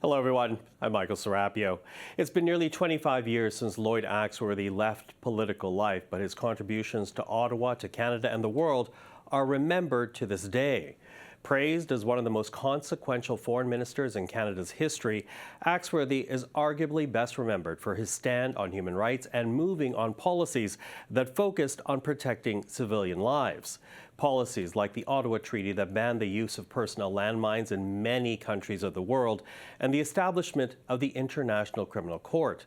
Hello everyone, I'm Michael Serapio. It's been nearly 25 years since Lloyd Axworthy left political life, but his contributions to Ottawa, to Canada, and the world are remembered to this day. Praised as one of the most consequential foreign ministers in Canada's history, Axworthy is arguably best remembered for his stand on human rights and moving on policies that focused on protecting civilian lives. Policies like the Ottawa Treaty that banned the use of personal landmines in many countries of the world, and the establishment of the International Criminal Court.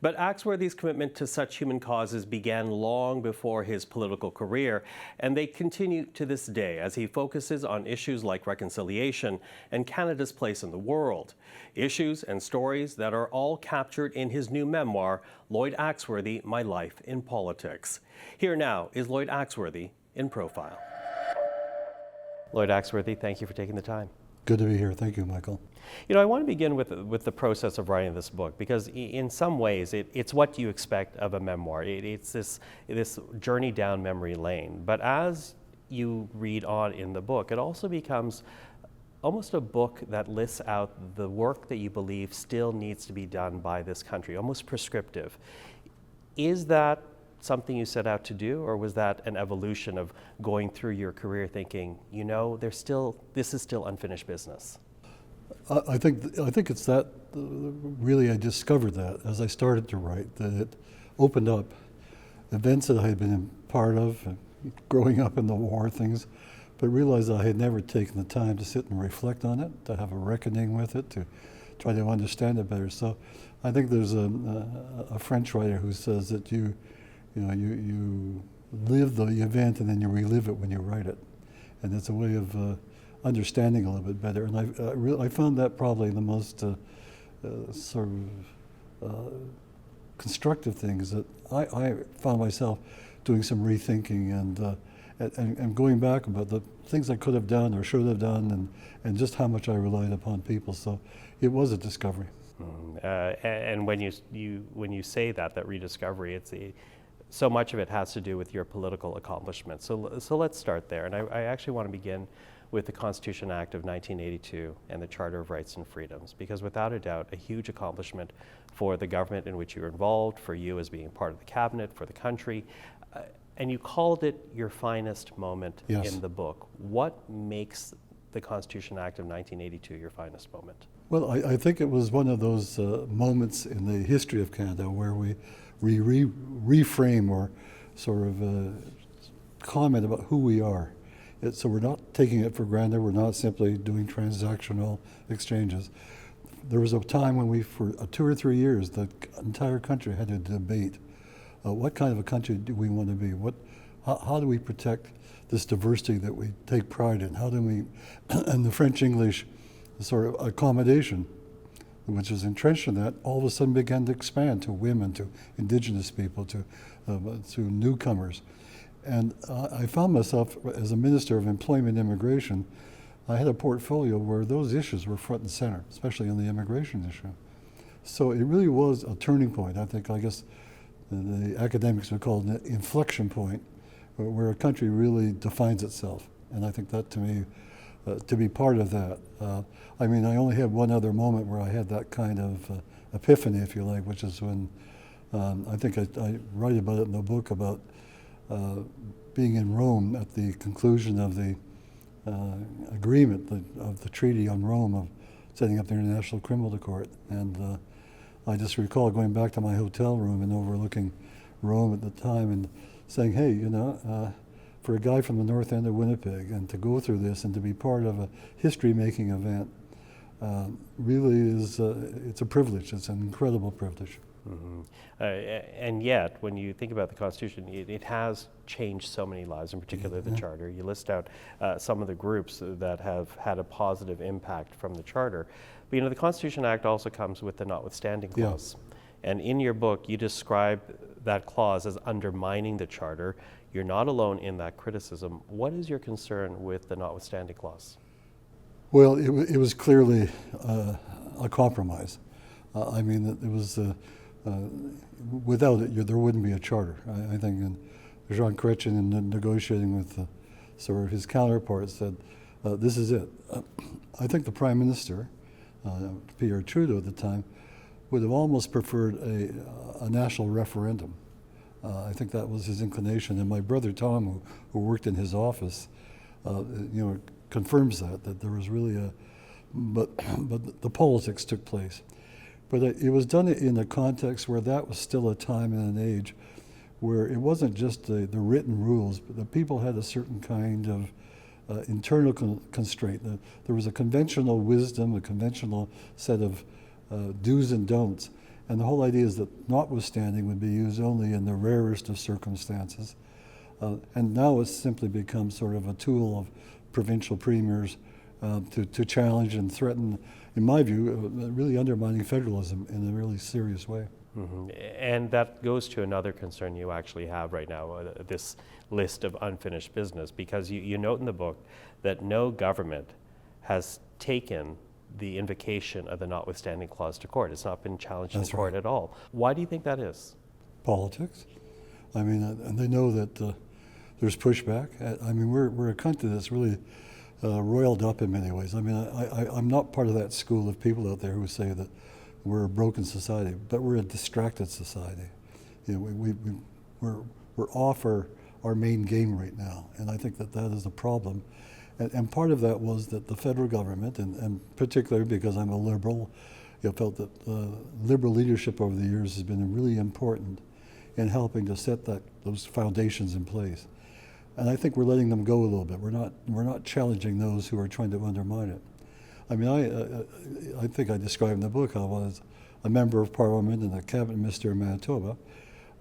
But Axworthy's commitment to such human causes began long before his political career, and they continue to this day as he focuses on issues like reconciliation and Canada's place in the world. Issues and stories that are all captured in his new memoir, Lloyd Axworthy, My Life in Politics. Here now is Lloyd Axworthy in Profile. Lloyd Axworthy, thank you for taking the time. Good to be here. Thank you, Michael. You know, I want to begin with the process of writing this book, because in some ways it's what you expect of a memoir. It's this journey down memory lane. But as you read on in the book, it also becomes almost a book that lists out the work that you believe still needs to be done by this country, almost prescriptive. Is that something you set out to do, or was that an evolution of going through your career thinking, you know, this is still unfinished business? I think it's that really I discovered that as I started to write, that it opened up events that I had been part of, growing up in the war, things, but realized I had never taken the time to sit and reflect on it, to have a reckoning with it, to try to understand it better. So I think there's a French writer who says that you live the event and then you relive it when you write it, and it's a way of understanding a little bit better. And I found that probably the most sort of constructive things that I found myself doing some rethinking and going back about the things I could have done or should have done, and just how much I relied upon people. So it was a discovery. And when you say that rediscovery, so much of it has to do with your political accomplishments. So let's start there. And I actually want to begin with the Constitution Act of 1982 and the Charter of Rights and Freedoms, because without a doubt, a huge accomplishment for the government in which you're involved, for you as being part of the cabinet, for the country. And you called it your finest moment. Yes. In the book. What makes the Constitution Act of 1982 your finest moment? Well, I think it was one of those moments in the history of Canada where we reframe or sort of comment about who we are. So we're not taking it for granted. We're not simply doing transactional exchanges. There was a time when for 2 or 3 years, the entire country had a debate. What kind of a country do we want to be? How do we protect this diversity that we take pride in? How do we, and the French-English sort of accommodation, which was entrenched in that, all of a sudden began to expand to women, to Indigenous people, to newcomers. And I found myself, as a Minister of Employment and Immigration, I had a portfolio where those issues were front and center, especially on the immigration issue. So it really was a turning point. I guess the academics would call it an inflection point, where a country really defines itself. And I think that, to me, to be part of that. I only had one other moment where I had that kind of epiphany, if you like, which is when I think I write about it in the book about being in Rome at the conclusion of the agreement of the Treaty on Rome of setting up the International Criminal Court. And I just recall going back to my hotel room and overlooking Rome at the time and saying, hey, for a guy from the north end of Winnipeg, and to go through this and to be part of a history-making event really is, it's a privilege. It's an incredible privilege. Mm-hmm. And yet, when you think about the Constitution, it has changed so many lives, in particular the Charter. You list out some of the groups that have had a positive impact from the Charter. But the Constitution Act also comes with the notwithstanding clause. Yeah. And in your book, you describe that clause as undermining the Charter. You're not alone in that criticism. What is your concern with the notwithstanding clause? Well, it was clearly a compromise. It was without it, there wouldn't be a charter. I think Jean Chrétien, in negotiating with sort of his counterpart said, this is it. I think the Prime Minister, Pierre Trudeau at the time, would have almost preferred a national referendum. I think that was his inclination. And my brother Tom, who worked in his office, confirms that there was really but the politics took place. But it was done in a context where that was still a time and an age where it wasn't just the written rules, but the people had a certain kind of internal constraint. There was a conventional wisdom, a conventional set of do's and don'ts. And the whole idea is that notwithstanding would be used only in the rarest of circumstances. And now it's simply become sort of a tool of provincial premiers to challenge and threaten, in my view, really undermining federalism in a really serious way. Mm-hmm. And that goes to another concern you actually have right now, this list of unfinished business, because you note in the book that no government has taken the invocation of the notwithstanding clause to court. It's not been challenged in court at all. Why do you think that is? Politics. I mean, and they know that there's pushback. I mean, we're a country that's really roiled up in many ways. I mean, I'm not part of that school of people out there who say that we're a broken society, but we're a distracted society. We're off our main game right now, and I think that is a problem. And part of that was that the federal government, and particularly because I'm a liberal, felt that liberal leadership over the years has been really important in helping to set those foundations in place. And I think we're letting them go a little bit. We're not challenging those who are trying to undermine it. I mean, I think I described in the book how I was a member of Parliament and a cabinet minister in Manitoba.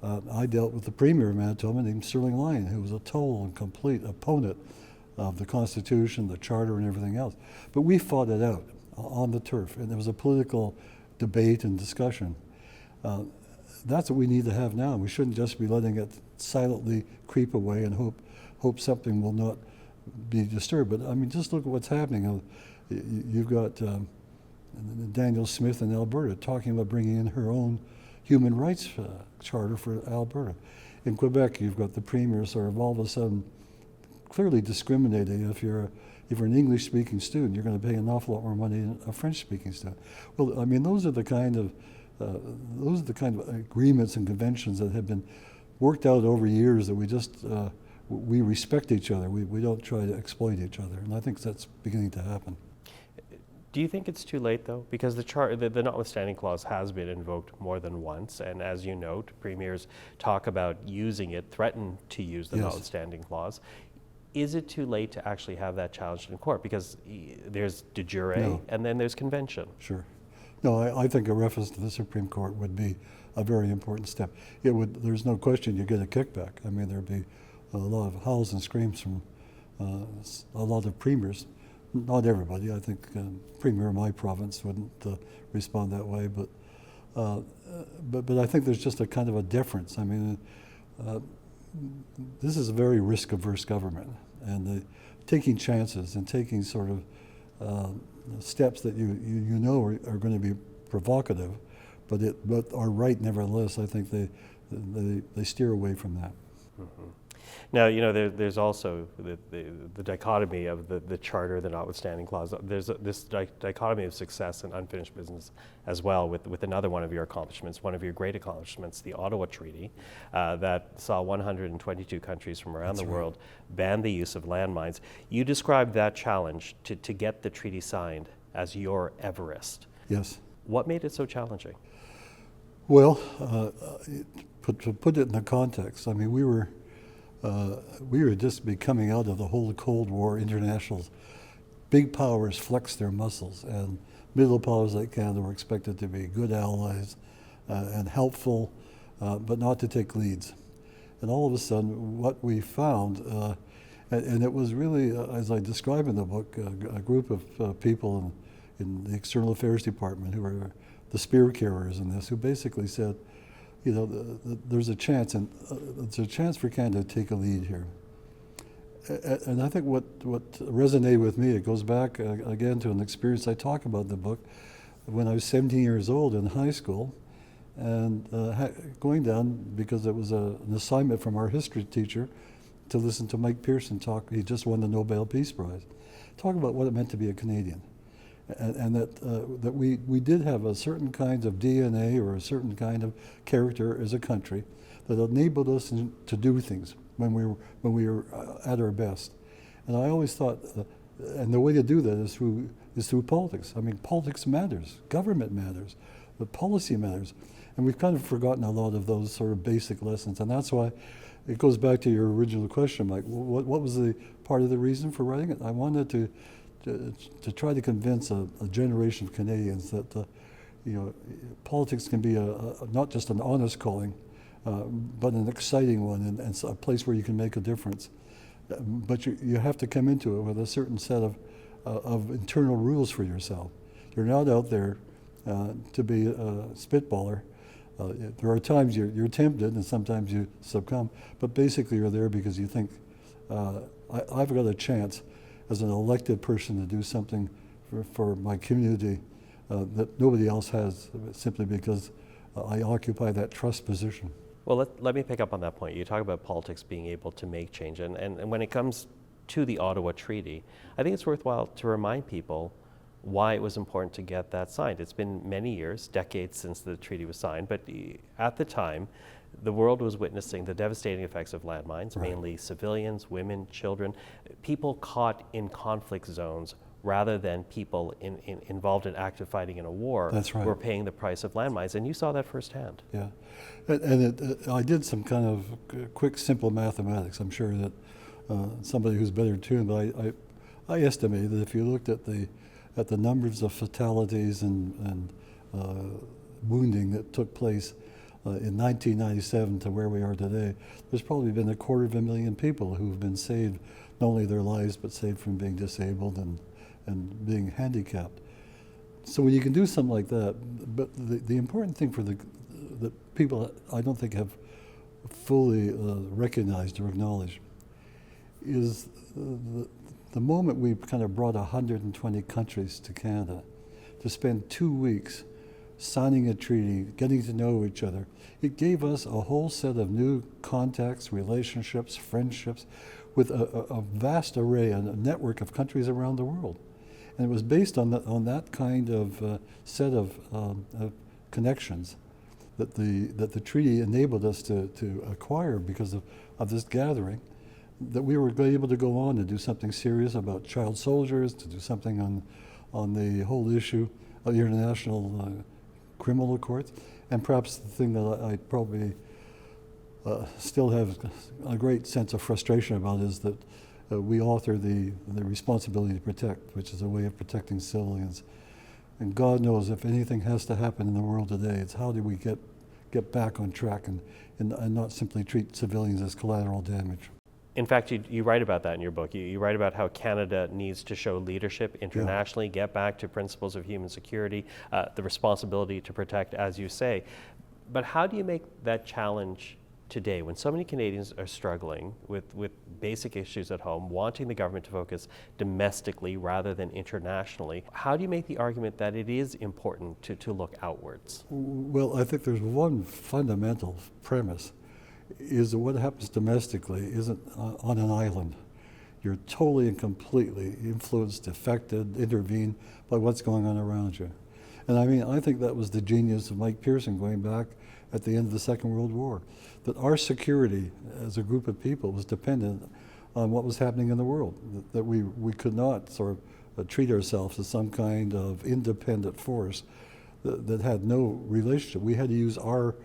I dealt with the premier of Manitoba named Sterling Lyon, who was a total and complete opponent of the Constitution, the Charter, and everything else. But we fought it out on the turf, and there was a political debate and discussion. That's what we need to have now. We shouldn't just be letting it silently creep away and hope something will not be disturbed. But I mean, just look at what's happening. You've got Danielle Smith in Alberta talking about bringing in her own human rights charter for Alberta. In Quebec, you've got the premier sort of all of a sudden clearly discriminating. If you're an English-speaking student, you're going to pay an awful lot more money than a French-speaking student. Well, I mean, those are the kind of agreements and conventions that have been worked out over years that we respect each other. We don't try to exploit each other, and I think that's beginning to happen. Do you think it's too late, though? Because the notwithstanding clause has been invoked more than once, and as you note, premiers talk about using it, threaten to use the notwithstanding clause. Is it too late to actually have that challenged in court? Because there's de jure, and then there's convention. Sure. No, I think a reference to the Supreme Court would be a very important step. There's no question you get a kickback. I mean, there'd be a lot of howls and screams from a lot of premiers. Not everybody. I think premier of my province wouldn't respond that way, but I think there's just a kind of a difference. I mean, this is a very risk-averse government, and taking chances and taking sort of steps that you know are going to be provocative, but are right nevertheless. I think they steer away from that. Mm-hmm. Now, there's also the dichotomy of the Charter, the notwithstanding clause. There's this dichotomy of success and unfinished business as well with another one of your accomplishments, one of your great accomplishments, the Ottawa Treaty, that saw 122 countries from around the world ban the use of landmines. You described that challenge to get the treaty signed as your Everest. Yes. What made it so challenging? Well, to put it in the context, I mean, we were just coming out of the whole Cold War internationals. Big powers flexed their muscles, and middle powers like Canada were expected to be good allies and helpful, but not to take leads. And all of a sudden, what we found, and it was really, as I describe in the book, a group of people in the External Affairs Department who were the spear carriers in this, who basically said, there's a chance, and there's a chance for Canada to take a lead here. And I think what resonated with me, it goes back again to an experience I talk about in the book, when I was 17 years old in high school, and going down because it was an assignment from our history teacher to listen to Mike Pearson talk. He just won the Nobel Peace Prize. Talk about what it meant to be a Canadian. And that we did have a certain kind of DNA or a certain kind of character as a country that enabled us to do things when we were at our best. And I always thought, and the way to do that is through politics. I mean, politics matters, government matters, the policy matters, and we've kind of forgotten a lot of those sort of basic lessons. And that's why it goes back to your original question, Mike. What was the part of the reason for writing it? I wanted to try to convince a generation of Canadians that politics can be not just an honest calling, but an exciting one and a place where you can make a difference. But you have to come into it with a certain set of internal rules for yourself. You're not out there to be a spitballer. There are times you're tempted and sometimes you succumb, but basically you're there because you think, I've got a chance as an elected person to do something for my community that nobody else has, simply because I occupy that trust position. Well, let me pick up on that point. You talk about politics being able to make change, and when it comes to the Ottawa Treaty, I think it's worthwhile to remind people why it was important to get that signed. It's been many years, decades since the treaty was signed, but at the time, the world was witnessing the devastating effects of landmines, Right. mainly civilians, women, children, people caught in conflict zones rather than people involved in active fighting in a war. That's right. Were paying the price of landmines, and you saw that firsthand. Yeah, and I did some kind of quick, simple mathematics. I'm sure that somebody who's better tuned, but I estimate that if you looked at the numbers of fatalities and wounding that took place in 1997 to where we are today, there's probably been 250,000 people who've been saved, not only their lives, but saved from being disabled and being handicapped. So when you can do something like that, but the important thing for the people I don't think have fully recognized or acknowledged is the moment we kind of brought 120 countries to Canada to spend 2 weeks signing a treaty, getting to know each other. It gave us a whole set of new contacts, relationships, friendships with a vast array, a network of countries around the world. And it was based on that kind of set of connections that the treaty enabled us to acquire because of this gathering, that we were able to go on to do something serious about child soldiers, to do something on the whole issue of the international criminal courts, and perhaps the thing that I probably still have a great sense of frustration about is that we author the responsibility to protect, which is a way of protecting civilians. And God knows if anything has to happen in the world today, it's how do we get back on track and not simply treat civilians as collateral damage. In fact, you write about that in your book. You write about how Canada needs to show leadership internationally, get back to principles of human security, the responsibility to protect, as you say. But how do you make that challenge today when so many Canadians are struggling with basic issues at home, wanting the government to focus domestically rather than internationally? How do you make the argument that it is important to look outwards? Well, I think there's one fundamental premise, is that what happens domestically isn't on an island. You're totally and completely influenced, affected, intervened by what's going on around you. And I mean, I think that was the genius of Mike Pearson going back at the end of the Second World War, that our security as a group of people was dependent on what was happening in the world, that we could not sort of treat ourselves as some kind of independent force that had no relationship. We had to use our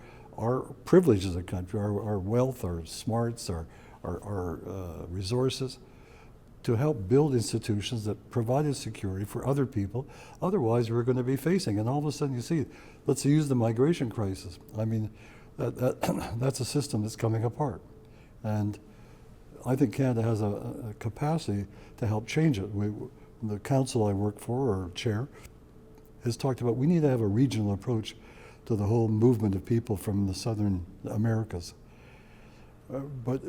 privilege as a country, our wealth, our smarts, our resources, to help build institutions that provided security for other people. Otherwise, we're going to be facing, and all of a sudden you see, let's use the migration crisis. I mean, that's a system that's coming apart. And I think Canada has a capacity to help change it. The council I work for, or chair, has talked about we need to have a regional approach to the whole movement of people from the southern Americas. But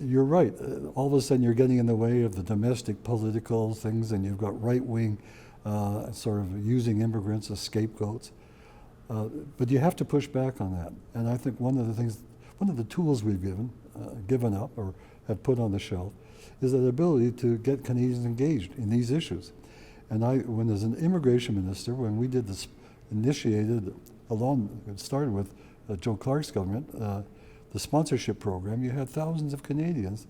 you're right. All of a sudden, you're getting in the way of the domestic political things, and you've got right-wing sort of using immigrants as scapegoats. But you have to push back on that. And I think one of the tools we've given up or have put on the shelf, is the ability to get Canadians engaged in these issues. And when as an immigration minister, when we did this, it started with Joe Clark's government, the sponsorship program, you had thousands of Canadians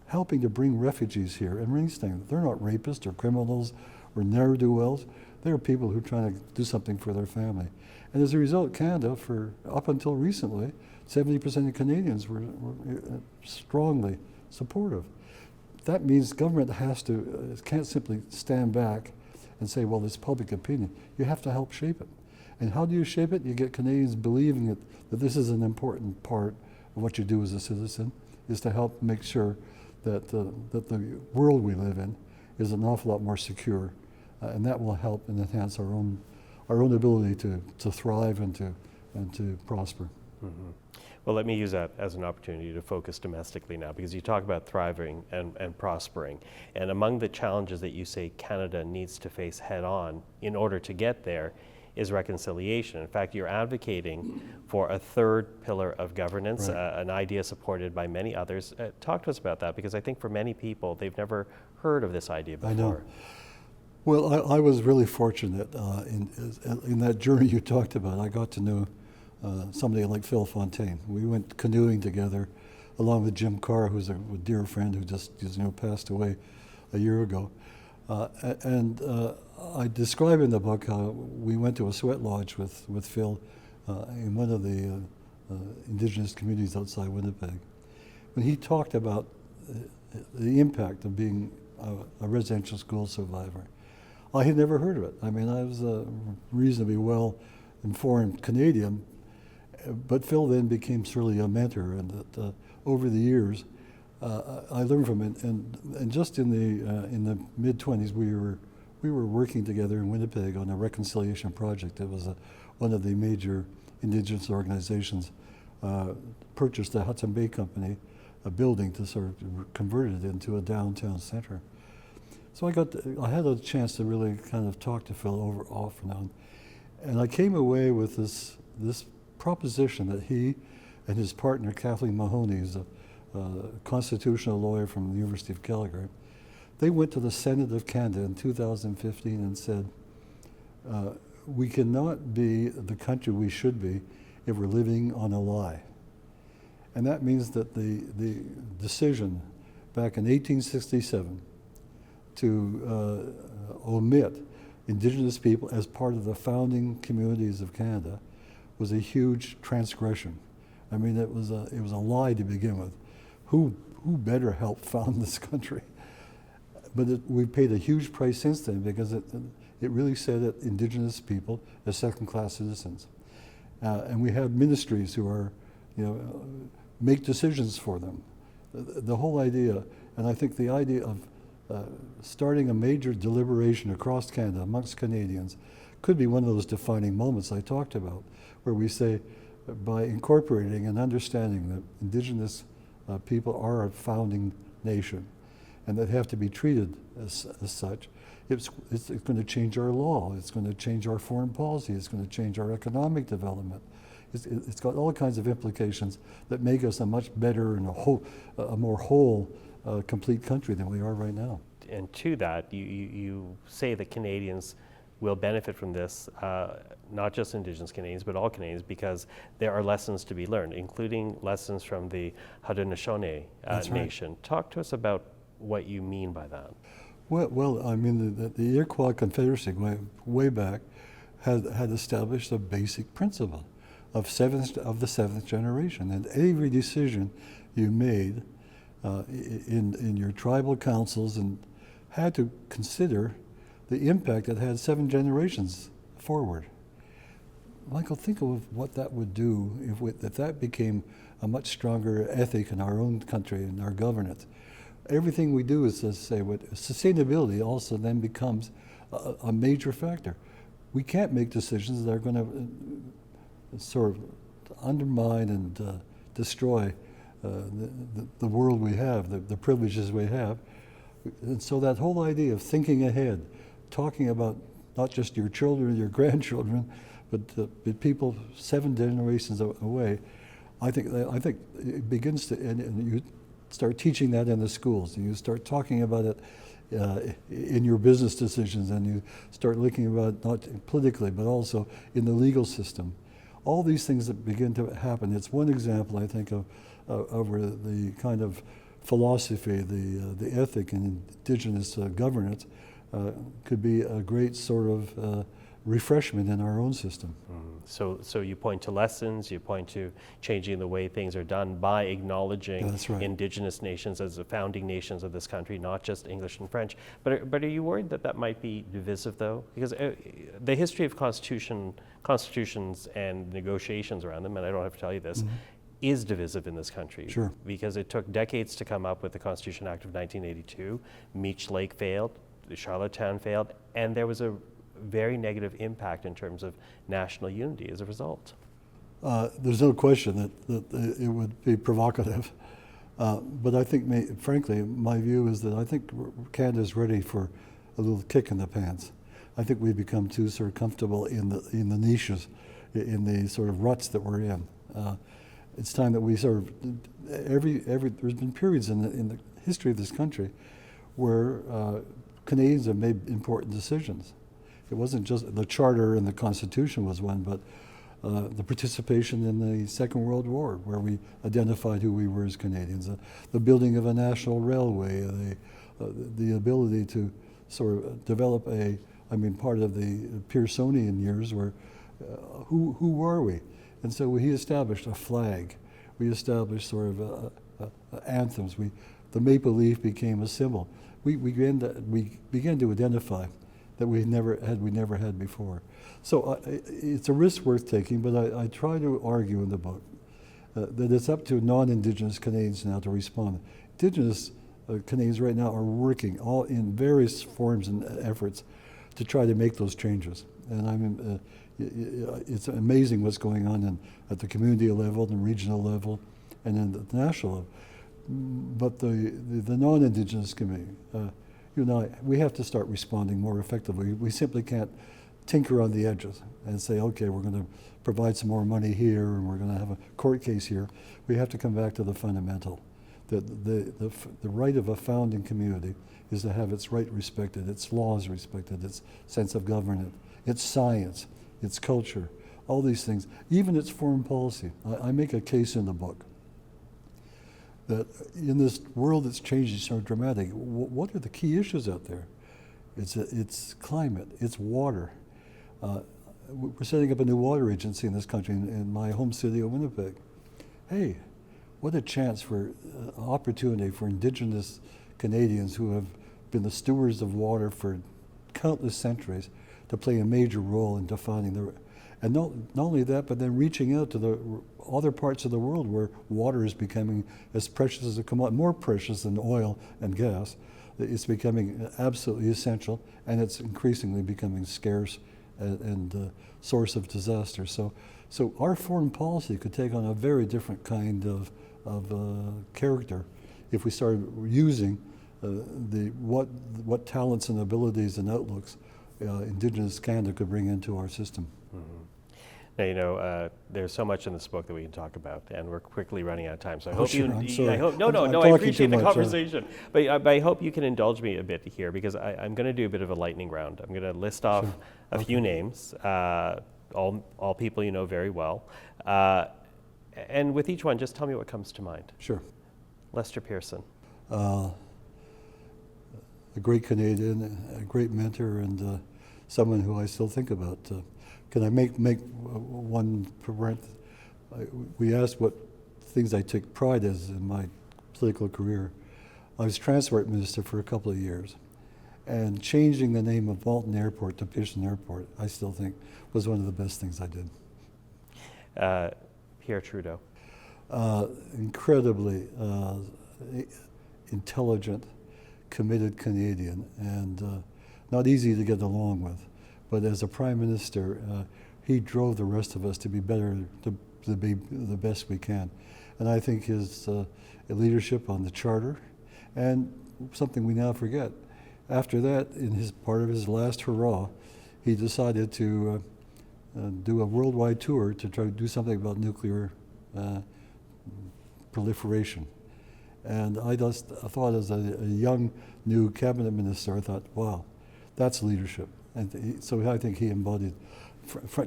helping to bring refugees here and restaying them. They're not rapists or criminals or ne'er-do-wells. They're people who are trying to do something for their family. And as a result, Canada, for up until recently, 70% of Canadians were strongly supportive. That means government can't simply stand back and say, well, it's public opinion. You have to help shape it. And how do you shape it? You get Canadians believing that this is an important part of what you do as a citizen, is to help make sure that the world we live in is an awful lot more secure, and that will help and enhance our own ability to thrive and to prosper. Mm-hmm. Well, let me use that as an opportunity to focus domestically now, because you talk about thriving and prospering. And among the challenges that you say Canada needs to face head on in order to get there is reconciliation. In fact, you're advocating for a third pillar of governance, right. An idea supported by many others. Talk to us about that, because I think for many people, they've never heard of this idea before. I know. Well, I was really fortunate in that journey you talked about. I got to know somebody like Phil Fontaine. We went canoeing together, along with Jim Carr, who's a dear friend who just passed away a year ago. I describe in the book how we went to a sweat lodge with Phil in one of the Indigenous communities outside Winnipeg. When he talked about the impact of being a residential school survivor, I had never heard of it. I mean, I was a reasonably well-informed Canadian, but Phil then became really a mentor, and that over the years, I learned from it. And just in the mid-20s, we were working together in Winnipeg on a reconciliation project. It was one of the major Indigenous organizations purchased the Hudson Bay Company, a building, to sort of convert it into a downtown center. So I had a chance to really kind of talk to Phil off and on, and I came away with this proposition that he and his partner Kathleen Mahoney, who's a constitutional lawyer from the University of Calgary, they went to the Senate of Canada in 2015 and said, we cannot be the country we should be if we're living on a lie. And that means that the decision back in 1867 to omit Indigenous people as part of the founding communities of Canada was a huge transgression. I mean, it was a lie to begin with. Who better helped found this country? But we paid a huge price since then, because it really said that Indigenous people are second-class citizens, and we have ministries who are, make decisions for them. The whole idea, and I think the idea of starting a major deliberation across Canada amongst Canadians could be one of those defining moments I talked about, where we say, by incorporating and understanding that Indigenous people are a founding nation, and that have to be treated as such, it's going to change our law, it's going to change our foreign policy, it's going to change our economic development. It's got all kinds of implications that make us a much better and a more whole, complete country than we are right now. And to that, you say that Canadians will benefit from this, not just Indigenous Canadians, but all Canadians, because there are lessons to be learned, including lessons from the Haudenosaunee Nation. Right. Talk to us about what you mean by that. Well, I mean, the Iroquois Confederacy way back had established a basic principle of the seventh generation, and every decision you made in your tribal councils and had to consider the impact it had 7 generations forward. Michael, think of what that would do if that became a much stronger ethic in our own country and our governance. Everything we do is to say what sustainability also then becomes a major factor. We can't make decisions that are going to sort of undermine and destroy the world we have, the privileges we have. And so that whole idea of thinking ahead, talking about not just your children, your grandchildren, but people 7 generations away, I think it begins to, and start teaching that in the schools, and you start talking about it in your business decisions, and you start looking about it not politically, but also in the legal system. All these things that begin to happen. It's one example, I think, of where the kind of philosophy, the ethic in Indigenous governance could be a great sort of refreshment in our own system. So you point to lessons, you point to changing the way things are done by acknowledging That's right. Indigenous nations as the founding nations of this country, not just English and French. But are you worried that that might be divisive, though? Because the history of constitutions and negotiations around them, and I don't have to tell you this, is divisive in this country. Sure. Because it took decades to come up with the Constitution Act of 1982. Meech Lake failed, Charlottetown failed, and there was a very negative impact in terms of national unity as a result. There's no question that it would be provocative. But I think, frankly, my view is that I think Canada's ready for a little kick in the pants. I think we've become too sort of comfortable in the niches, in the sort of ruts that we're in. It's time that we sort of, there's been periods in the history of this country where Canadians have made important decisions. It wasn't just the Charter and the Constitution was one, but the participation in the Second World War, where we identified who we were as Canadians, the building of a national railway, the ability to sort of develop part of the Pearsonian years where who were we? And so he established a flag. We established sort of anthems. The maple leaf became a symbol. We began to identify that we never had before. So it's a risk worth taking, but I try to argue in the book that it's up to non-Indigenous Canadians now to respond. Indigenous Canadians right now are working all in various forms and efforts to try to make those changes. And it's amazing what's going on at the community level, and regional level, and then the national level. But the non-Indigenous community, you and I, we have to start responding more effectively. We simply can't tinker on the edges and say, okay, we're going to provide some more money here and we're going to have a court case here. We have to come back to the fundamental. The right of a founding community is to have its right respected, its laws respected, its sense of governance, its science, its culture, all these things, even its foreign policy. I make a case in the book that in this world that's changing so dramatic, what are the key issues out there? It's climate, it's water. We're setting up a new water agency in this country, in my home city of Winnipeg. Hey, what a chance for opportunity for Indigenous Canadians who have been the stewards of water for countless centuries to play a major role in defining and not only that, but then reaching out to the other parts of the world where water is becoming as precious as a commodity, more precious than oil and gas. It's becoming absolutely essential, and it's increasingly becoming scarce and source of disaster. So our foreign policy could take on a very different kind of character if we started using what talents and abilities and outlooks Indigenous Canada could bring into our system. Now, there's so much in this book that we can talk about, and we're quickly running out of time. So I Oh, hope sure, you. I'm sorry. I hope, no, I'm I talking appreciate too the much, conversation, but I hope you can indulge me a bit here because I'm going to do a bit of a lightning round. I'm going to list off a few names, all people you know very well, and with each one, just tell me what comes to mind. Sure. Lester Pearson. A great Canadian, a great mentor, and someone who I still think about. Can I make one parenthesis? We asked what things I took pride as in my political career. I was transport minister for a couple of years, and changing the name of Malton Airport to Pearson Airport, I still think was one of the best things I did. Pierre Trudeau. Incredibly intelligent, committed Canadian, and not easy to get along with. But as a prime minister, he drove the rest of us to be better, to be the best we can. And I think his leadership on the Charter, and something we now forget, after that, in his part of his last hurrah, he decided to do a worldwide tour to try to do something about nuclear proliferation. And I just thought, as a young new cabinet minister, I thought, wow, that's leadership. And so I think he embodied.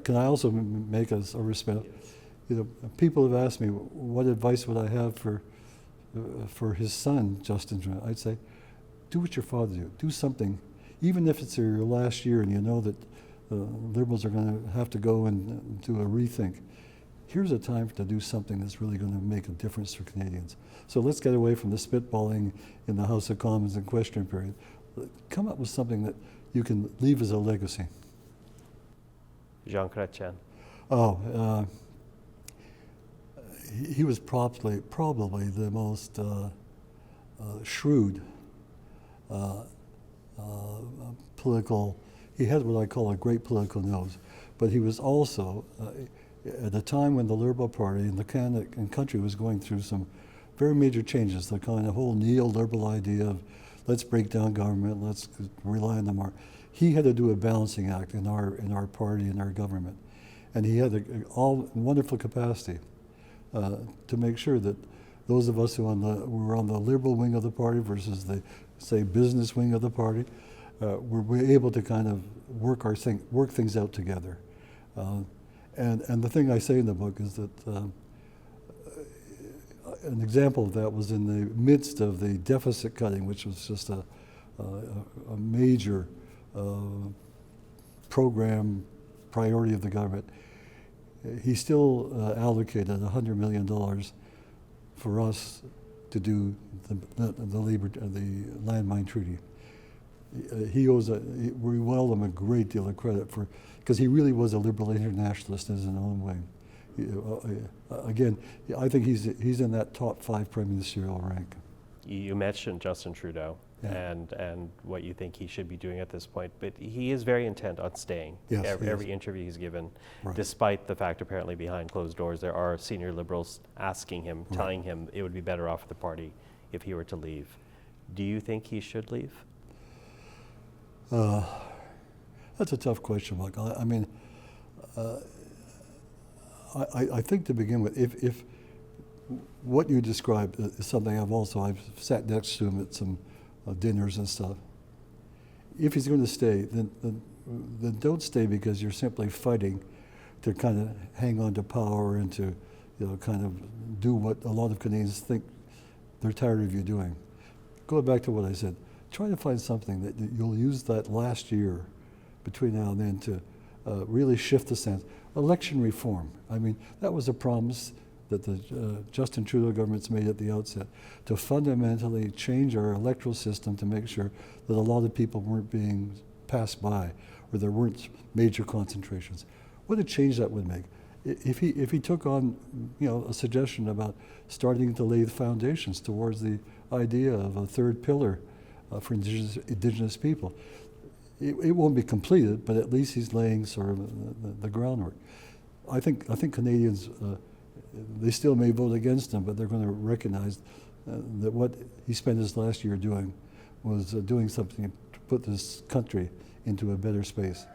Can I also make a respect? You know, people have asked me what advice would I have for his son, Justin Trudeau. I'd say, do what your father did. Do something, even if it's your last year and you know that Liberals are going to have to go and do a rethink. Here's a time to do something that's really going to make a difference for Canadians. So let's get away from the spitballing in the House of Commons and question period. Come up with something that you can leave as a legacy. Jean Chrétien. Oh, he was probably the most shrewd political. He had what I call a great political nose, but he was also, at a time when the Liberal Party and the Canada and country was going through some very major changes, the kind of whole neo-liberal idea of let's break down government, let's rely on the market. He had to do a balancing act in our party and our government, and he had all wonderful capacity to make sure that those of us who were on the Liberal wing of the party versus the, say, business wing of the party, were able to kind of work things out together. And the thing I say in the book is that an example of that was in the midst of the deficit cutting, which was just a major program priority of the government. He still allocated $100 million for us to do the landmine treaty. We owe him a great deal of credit for, because he really was a liberal internationalist in his own way. Again, I think he's in that top 5 prime ministerial rank. You mentioned Justin Trudeau, yeah, and what you think he should be doing at this point, but he is very intent on staying. Yes, every interview he's given, right, despite the fact apparently behind closed doors there are senior Liberals asking him, right, telling him it would be better off for the party if he were to leave. Do you think he should leave? That's a tough question, Mike. I mean, I think to begin with, if what you described is something I've sat next to him at some dinners and stuff. If he's going to stay, then don't stay because you're simply fighting to kind of hang on to power and to, kind of do what a lot of Canadians think they're tired of you doing. Going back to what I said, try to find something that you'll use that last year between now and then to really shift the sense. Election reform. I mean, that was a promise that the Justin Trudeau government's made at the outset, to fundamentally change our electoral system to make sure that a lot of people weren't being passed by, or there weren't major concentrations. What a change that would make. If he took on, a suggestion about starting to lay the foundations towards the idea of a third pillar for indigenous people. It won't be completed, but at least he's laying sort of the groundwork. I think Canadians, they still may vote against him, but they're going to recognize that what he spent his last year doing was doing something to put this country into a better space.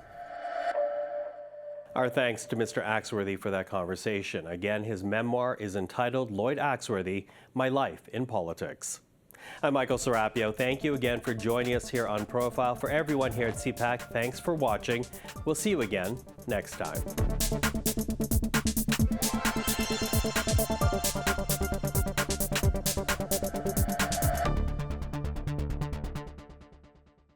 Our thanks to Mr. Axworthy for that conversation. Again, his memoir is entitled Lloyd Axworthy, My Life in Politics. I'm Michael Serapio. Thank you again for joining us here on Profile. For everyone here at CPAC, thanks for watching. We'll see you again next time.